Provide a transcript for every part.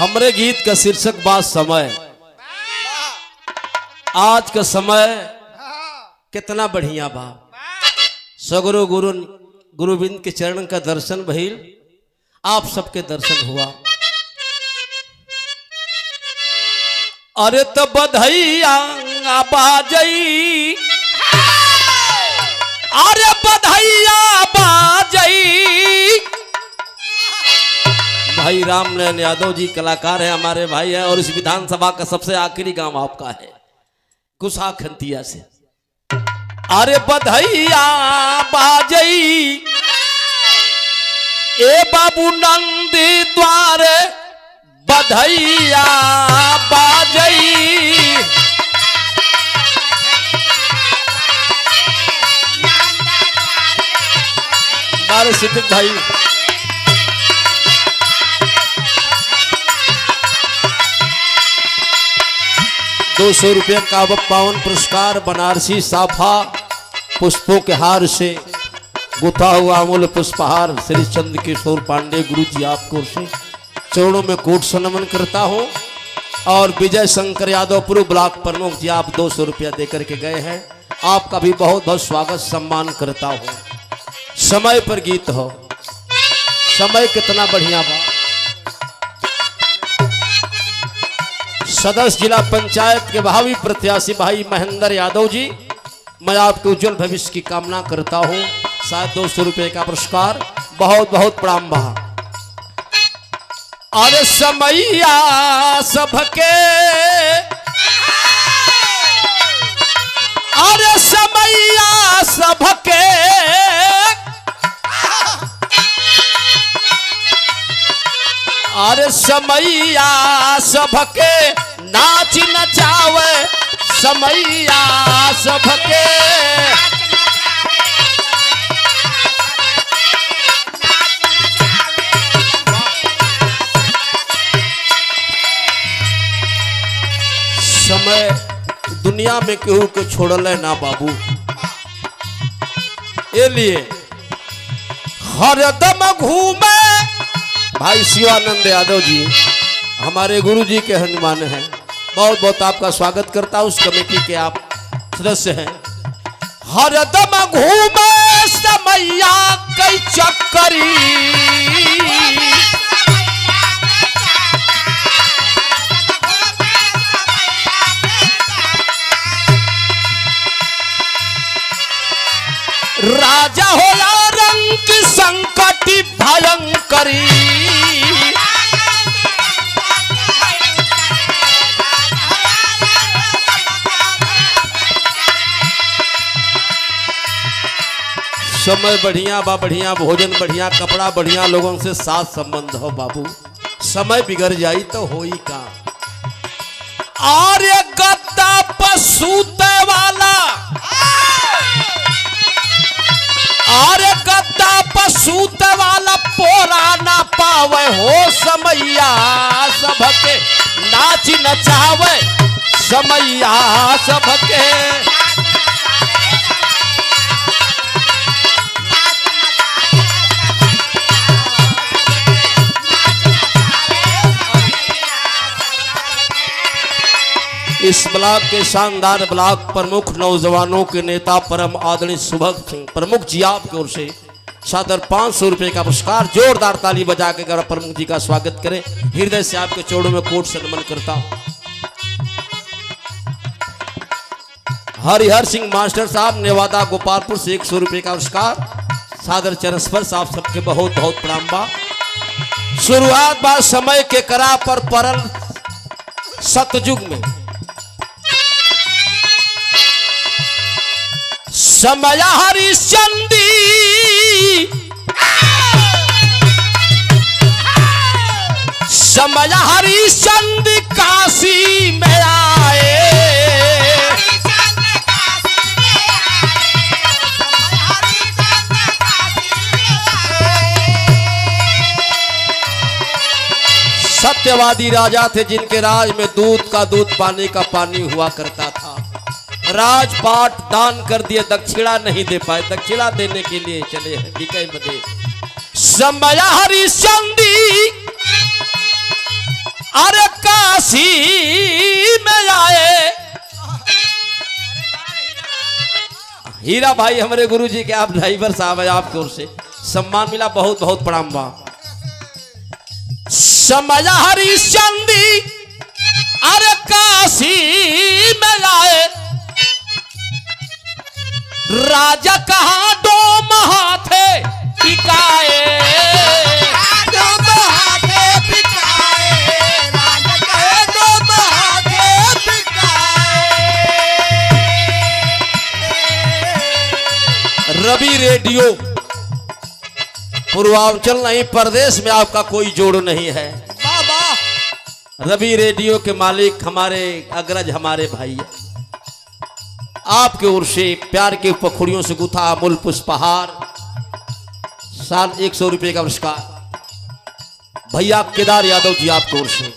हमरे गीत का शीर्षक बात समय। आज का समय कितना बढ़िया बा। सगरो गुरुविंद के चरण का दर्शन भइल, आप सबके दर्शन हुआ। अरे तो बधैया बाजई, अरे बधैया बाजई। भाई रामनारायण यादव जी कलाकार है, हमारे भाई हैं, और इस विधानसभा का सबसे आखिरी गांव आपका है, कुशा खंतिया से। अरे बधैया बाजई, ए बाबू नंदी द्वारे बधैया बाजई। हमारे सिद्धिक भाई 200 रुपये का पावन पुरस्कार बनारसी साफा पुष्पों के हार से गुथा हुआ अमूल्य पुष्पहार श्री चंद्र किशोर पांडे गुरु जी आपको से चरणों में कोट से नमन करता हूँ। और विजय शंकर यादव पूर्व ब्लॉक प्रमुख जी आप 200 रुपया देकर के गए हैं, आपका भी बहुत बहुत स्वागत सम्मान करता हूँ। समय पर गीत हो, समय कितना बढ़िया बा। सदस्य जिला पंचायत के भावी प्रत्याशी भाई महेंद्र यादव जी, मैं आपके उज्जवल भविष्य की कामना करता हूँ। शायद 200 रुपये का पुरस्कार, बहुत बहुत प्रणाम बा। अरे समैया सबके, अरे समैया सबके, अरे समैया सबके नाच नचावे, समैया सबके। समय दुनिया में केहू को छोड़ले ना बाबू, ये लिए हरदम घूमे। भाई शिवानंद यादव जी हमारे गुरु जी के हनुमान हैं, बहुत बहुत आपका स्वागत करता हूं। उस कमेटी के आप सदस्य हैं। हरदम घूमे समैया कई चक्करी, राजा होला रंग की संकटी भयंकरी। समय बढ़िया बा, बढ़िया भोजन, बढ़िया कपड़ा, बढ़िया लोगों से साथ संबंध हो बाबू। समय बिगड़ जाई तो होई का। आर्य गद्दा पसूते वाला, अरे गद्दा पसूत वाला पोरा ना पावे हो, समैया सबके नाच नचावे, समैया सबके। इस ब्लॉक के शानदार ब्लॉक प्रमुख नौजवानों के नेता परम आदरणीय सुभग सिंह प्रमुख जी आपकी ओर से सादर 500 रुपये का पुरस्कार। जोरदार ताली बजा के अगर प्रमुख जी का स्वागत करें, हृदय से आपके चरणों में कोट से नमन करता हूं। हरिहर सिंह मास्टर साहब नेवादा गोपालपुर से 100 रुपये का पुरस्कार। सादर चरण स्पर्श आप सबके बहुत बहुत प्रणाम बा। शुरुआत बा समय के करा पर परल सतयुग में, समय हरिश्चंदी, समय हरिश्चंद काशी में आए। सत्यवादी राजा थे जिनके राज में दूध का दूध पानी का पानी हुआ करता था। राजपाट दान कर दिए, दक्षिणा नहीं दे पाए, दक्षिणा देने के लिए चले हैं बिकै बदे। समय हरिश्चंदी अरे काशी में आए। हीरा भाई हमारे गुरुजी के, आप ड्राइवर साहब है, आपकी ओर से सम्मान मिला, बहुत बहुत प्रणाम बा। समय हरिश्चंदी अरे काशी में आए। राजा कहाँ डोम हाथे टिकाए। रवि रेडियो पूर्वांचल नहीं, प्रदेश में आपका कोई जोड़ नहीं है। रवि रेडियो के मालिक हमारे अग्रज, हमारे भाई, आपके ओर से प्यार के पखुड़ियों से गुथा अमूल पुष्पहार, साल 100 रुपये का पुरस्कार भैया केदार यादव जी आपकी ओर से।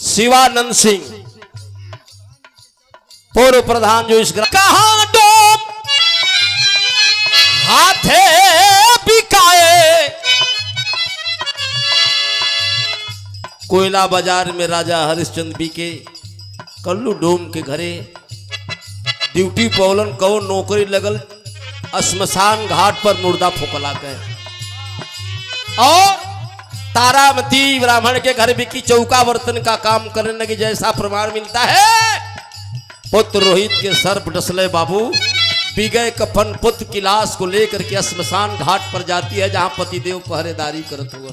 शिवानंद सिंह पूर्व प्रधान जो इस कहां डोम हाथे बिकाए। कोयला बाजार में राजा हरिश्चंद्र बीके कल्लू डोम के घरे ड्यूटी पौलन कौ नौकरी लगल, श्मशान घाट पर मुर्दा फुकला के। और तारामती ब्राह्मण के घर बिकी चौका बर्तन का काम करने लगी, जैसा प्रमाण मिलता है। पुत्र रोहित के सर्प डसले बाबू बिगय कफन पुत्र की लाश को लेकर के श्मशान घाट पर जाती है, जहां पतिदेव पहरेदारी करते हुए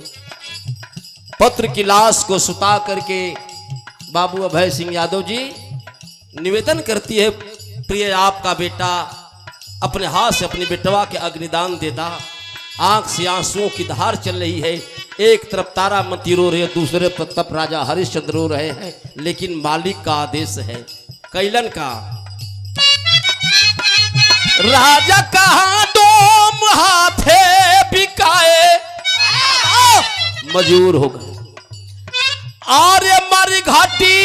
पुत्र की लाश को सुता करके बाबू अभय सिंह यादव जी निवेदन करती है, प्रिय आपका बेटा अपने हाथ से अपनी बेटवा के अग्निदान देता। आंख से आंसुओं की धार चल रही है। एक तरफ तारामती रो रही है, दूसरे तरफ राजा हरिश्चंद्र रो रहे हैं, लेकिन मालिक का आदेश है कैलन का। राजा कहाँ डोम हाथे बिकाए। मजबूर हो गए। आर्य मर घाटी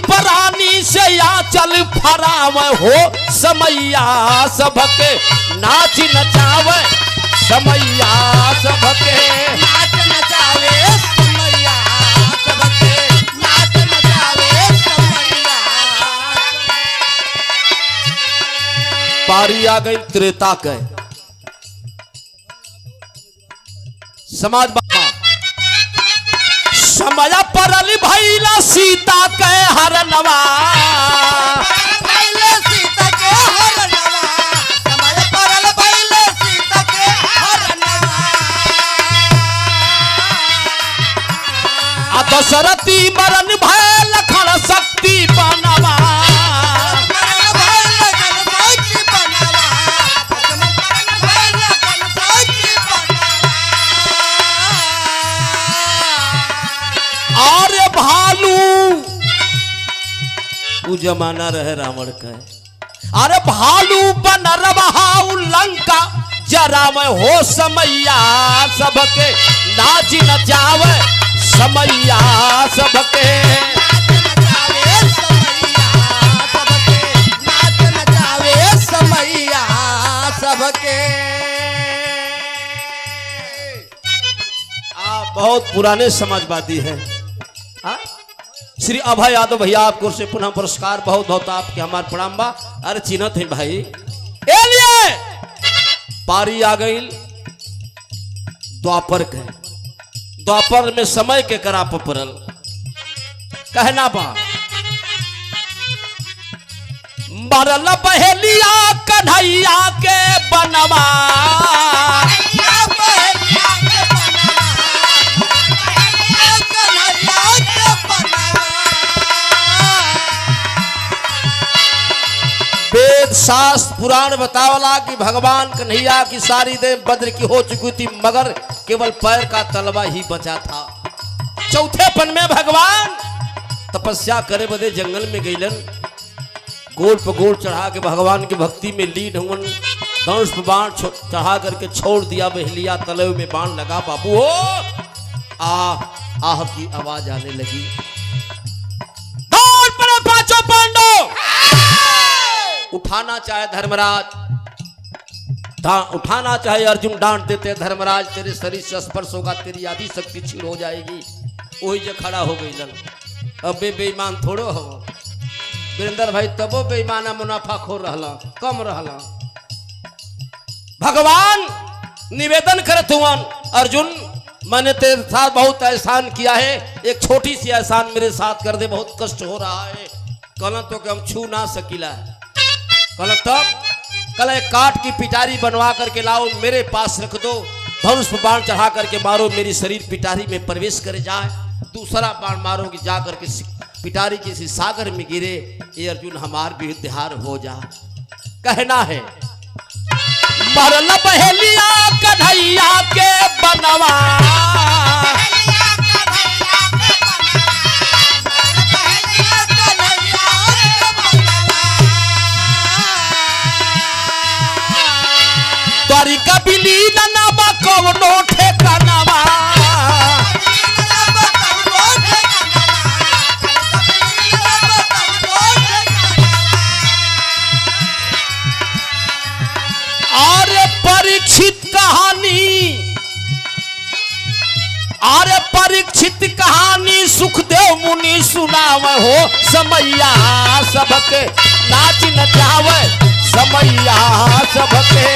परानी से या चल फराव हो समैया सबके नाच नचावे। समैया सबके नाच नचावे, समैया सबके नाच नचावे, समैया। पारी आ गई त्रेता के समाज समय परल भैला सीता के हरनवा। भैले सीता के हरनवा, समय परल भैले सीता के हरनवा। आ दशरथी मरन भय लखन शक्ति बनवा। जमाना रहे रावण का। अरे भालू बन रहा लंका जरा में हो समैया सबके नाच नचावे। समैया सबके नाच नचावे, समैया सबके। आप बहुत पुराने समाजवादी हैं। श्री अभय यादव भैया आपको ओर से पुनः पुरस्कार, बहुत बहुत आपके हमारे प्रणाम बा। अरे चिन्हत है भाई ए लिए पारी आ गई द्वापर के। द्वापर में समय के करा पड़ल कहना बा। मरल बहेलिया कन्हैया के बनवा। वेद शास्त्र पुराण बतावला कि भगवान कन्हैया की सारी देह वज्र की हो चुकी थी, मगर केवल पैर का तलवा ही बचा था। चौथेपन में भगवान तपस्या करे बदे जंगल में गईलन। गोल पर गोल चढ़ा के भगवान की भक्ति में लीन हुवन। धनुष पर बाण चढ़ा करके छोड़ दिया बहेलिया, तलवे में बाण लगा। बाबू हो आह आह की आवाज आने लगी। पांडव। उठाना चाहे धर्मराज, उठाना चाहे अर्जुन, डांट देते धर्मराज तेरे शरीर से स्पर्श होगा तेरी आदि शक्ति छीन हो जाएगी। वही जो खड़ा हो गई लन, अब बेईमान थोड़ो हो वीरेंद्र भाई, तबो बेईमाना मुनाफा खो रहला, कम रहला। भगवान निवेदन करत हुआन, अर्जुन मैंने तेरे साथ बहुत एहसान किया है, एक छोटी सी एहसान मेरे साथ कर दे, बहुत कष्ट हो रहा है। कल तो कि हम छू ना सकीला, कल तब कल एक काठ की पिटारी बनवा करके लाओ, मेरे पास रख दो, धनुष पर बाण चढ़ा करके मारो, मेरी शरीर पिटारी में प्रवेश कर जाए, दूसरा बाण मारोगे जा करके पिटारी किसी सागर में गिरे, ये अर्जुन हमार भी उद्धार हो जा। कहना है मरल बहेलिया कन्हैया के बनवा, कबिली ननाबा कवनो ठेकानावा, अरे परीक्षित कहानी, अरे परीक्षित कहानी सुखदेव मुनि सुनावे हो, समैया सबके नाच नचावे, समैया सबके।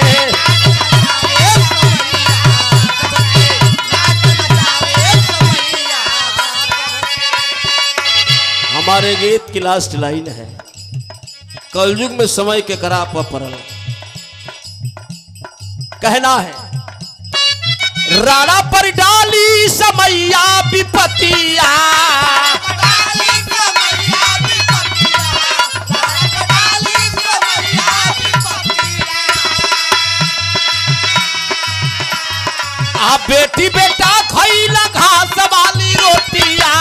हमारे गीत की लास्ट लाइन है, कलयुग में समय के करा परल। कहना है राणा पर डाली समैया विपतिया, आ बेटी बेटा खइला घास वाली रोटिया,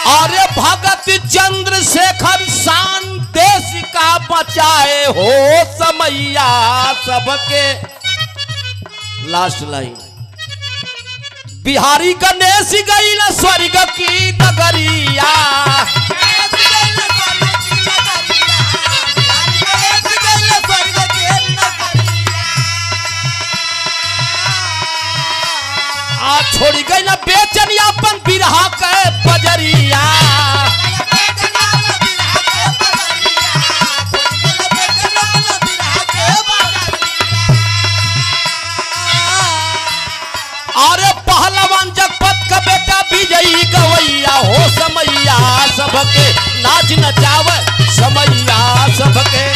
अरे भगत चंद्रशेखर शान देश का बचाए हो, समैया सबके। लास्ट लाइन बिहारी गणेश गई न स्वर्ग की नगरिया, आ छोड़ी गई न बेचन अपन बिरहा के बजरिया, अरे पहलवान जगपत का बेटा विजयी गवैया हो, समैया सबके नाच नचावे, समैया सबके।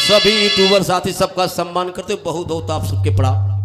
सभी यूट्यूबर साथी सबका सम्मान करते, बहुत बहुत आप सबके प्रणाम।